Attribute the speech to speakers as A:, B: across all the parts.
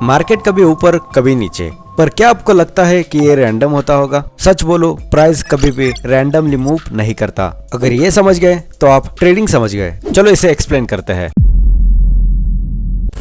A: Market कभी ऊपर कभी नीचे, पर क्या आपको लगता है कि ये रैंडम होता होगा? सच बोलो, प्राइस कभी भी रैंडमली मूव नहीं करता। अगर ये समझ गए तो आप ट्रेडिंग समझ गए। चलो इसे एक्सप्लेन करते हैं।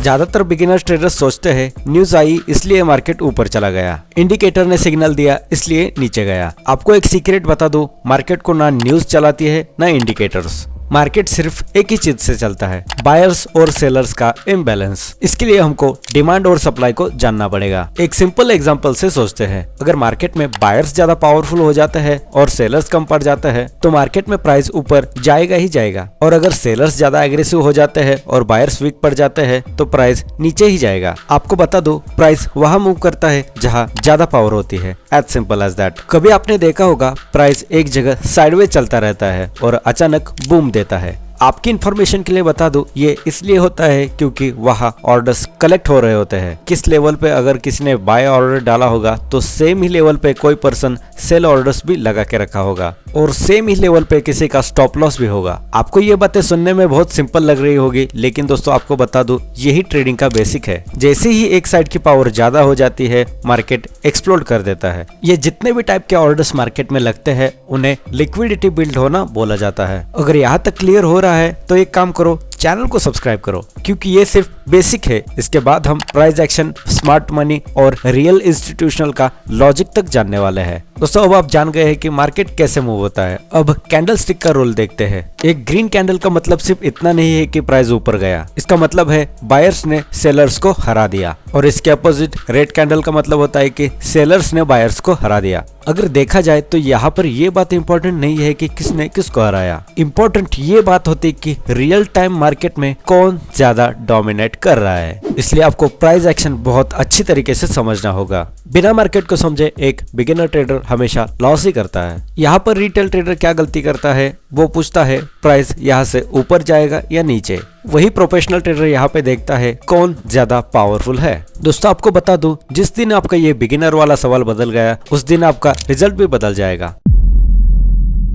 A: ज्यादातर बिगिनर्स ट्रेडर्स सोचते हैं न्यूज आई इसलिए मार्केट ऊपर चला गया, इंडिकेटर ने सिग्नल दिया इसलिए नीचे गया। आपको एक सीक्रेट बता दूं, मार्केट को ना न्यूज चलाती है ना इंडिकेटर्स। मार्केट सिर्फ एक ही चीज से चलता है, बायर्स और सेलर्स का इम्बैलेंस। इसके लिए हमको डिमांड और सप्लाई को जानना पड़ेगा। एक सिंपल एग्जांपल से सोचते हैं, अगर मार्केट में बायर्स ज्यादा पावरफुल हो जाते हैं और सेलर्स कम पड़ जाते हैं तो मार्केट में प्राइस ऊपर जाएगा ही जाएगा। और अगर सेलर्स ज्यादा एग्रेसिव हो जाते हैं और बायर्स वीक पड़ जाते हैं तो प्राइस नीचे ही जाएगा। आपको बता दो, प्राइस वहां मूव करता है जहां ज्यादा पावर होती है। As simple as that. कभी आपने देखा होगा प्राइस एक जगह साइडवेज चलता रहता है और अचानक बूम देता है। आपकी इन्फॉर्मेशन के लिए बता दूं, ये इसलिए होता है क्योंकि वहाँ ऑर्डर्स कलेक्ट हो रहे होते हैं। किस लेवल पे अगर किसी ने बाय ऑर्डर डाला होगा तो सेम ही लेवल पे कोई पर्सन सेल ऑर्डर्स भी लगा के रखा होगा और सेम ही लेवल पे किसी का स्टॉप लॉस भी होगा। आपको ये बातें सुनने में बहुत सिंपल लग रही होगी, लेकिन दोस्तों आपको बता दूं, यही ट्रेडिंग का बेसिक है। जैसे ही एक साइड की पावर ज्यादा हो जाती है, मार्केट एक्सप्लोड कर देता है। ये जितने भी टाइप के ऑर्डर्स मार्केट में लगते हैं उन्हें लिक्विडिटी बिल्ड होना बोला जाता है। अगर यहाँ तक क्लियर हो रहा है तो एक काम करो, चैनल को सब्सक्राइब करो, क्योंकि ये सिर्फ बेसिक है। इसके बाद हम प्राइस एक्शन, स्मार्ट मनी और रियल इंस्टीट्यूशनल का लॉजिक तक जानने वाले हैं। दोस्तों अब आप जान गए हैं कि मार्केट कैसे मूव होता है। अब कैंडल स्टिक का रोल देखते हैं। एक ग्रीन कैंडल का मतलब सिर्फ इतना नहीं है कि प्राइस ऊपर गया, इसका मतलब है बायर्स ने सेलर्स को हरा दिया। और इसके अपोजिट रेड कैंडल का मतलब होता है कि सेलर्स ने बायर्स को हरा दिया। अगर देखा जाए तो यहाँ पर ये बात इंपॉर्टेंट नहीं है कि किसने किसको हराया, इंपॉर्टेंट ये बात होती है कि रियल टाइम मार्केट में कौन ज्यादा डोमिनेट कर रहा है। इसलिए आपको प्राइस एक्शन बहुत अच्छी तरीके से समझना होगा। बिना मार्केट को समझे एक बिगिनर ट्रेडर हमेशा लॉस ही करता है। यहाँ पर रिटेल ट्रेडर क्या गलती करता है, वो पूछता है प्राइस यहाँ से ऊपर जाएगा या नीचे। वही प्रोफेशनल ट्रेडर यहाँ पे देखता है कौन ज्यादा पावरफुल है। दोस्तों आपको बता दूं, जिस दिन आपका ये बिगिनर वाला सवाल बदल गया उस दिन आपका रिजल्ट भी बदल जाएगा।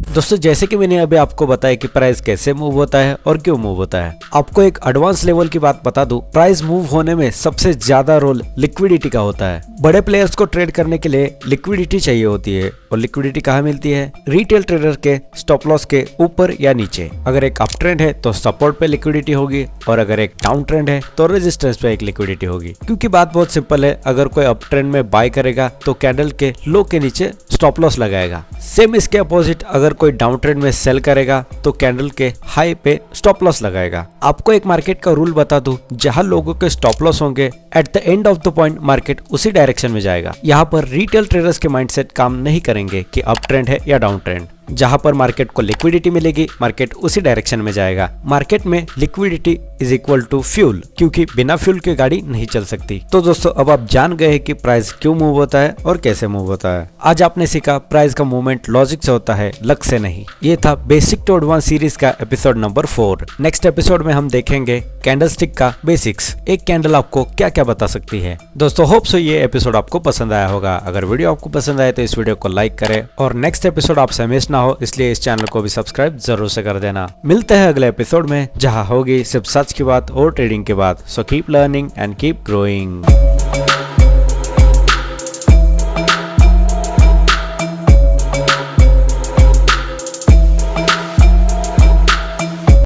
A: दोस्तों जैसे कि मैंने अभी आपको बताया कि प्राइस कैसे मूव होता है और क्यों मूव होता है, आपको एक एडवांस लेवल की बात बता दूं, प्राइस मूव होने में सबसे ज्यादा रोल लिक्विडिटी का होता है। बड़े प्लेयर्स को ट्रेड करने के लिए लिक्विडिटी चाहिए होती है और लिक्विडिटी कहाँ मिलती है? रिटेल ट्रेडर के स्टॉप लॉस के ऊपर या नीचे। अगर एक अप ट्रेंड है तो सपोर्ट पे लिक्विडिटी होगी और अगर एक डाउन ट्रेंड है तो रेजिस्टेंस पे एक लिक्विडिटी होगी। क्योंकि बात बहुत सिंपल है, अगर कोई अप ट्रेंड में बाय करेगा तो कैंडल के लो के नीचे स्टॉप लॉस लगाएगा। सेम इसके अपोजिट अगर कोई डाउन ट्रेंड में सेल करेगा तो कैंडल के हाई पे स्टॉप लॉस लगाएगा। आपको एक मार्केट का रूल बता दूं, जहां लोगों के स्टॉप लॉस होंगे at the end of the point market उसी डायरेक्शन में जाएगा। यहाँ पर रिटेल ट्रेडर्स के माइंडसेट काम नहीं करेंगे कि अप ट्रेंड है या डाउन ट्रेंड। जहां पर मार्केट को लिक्विडिटी मिलेगी, मार्केट उसी डायरेक्शन में जाएगा। मार्केट में liquidity is equal to fuel, क्योंकि बिना फ्यूल की गाड़ी नहीं चल सकती। तो दोस्तों अब आप जान गए कि प्राइस क्यों मूव होता है और कैसे मूव होता है। आज आपने सीखा प्राइस का मूवमेंट लॉजिक से होता है, लक से नहीं। ये था बेसिक टू एडवांस सीरीज का एपिसोड नंबर 4। नेक्स्ट एपिसोड में हम देखेंगे कैंडलस्टिक का बेसिक्स। एक कैंडल आपको क्या क्या बता सकती है। दोस्तों होप सो ये एपिसोड आपको पसंद आया होगा। अगर वीडियो आपको पसंद आए तो इस वीडियो को लाइक करें और नेक्स्ट एपिसोड आपसे मिस ना हो इसलिए इस चैनल को भी सब्सक्राइब जरूर से कर देना। मिलते हैं अगले एपिसोड में, जहां होगी सिर्फ सच की बात और ट्रेडिंग की बात। So keep learning and keep growing.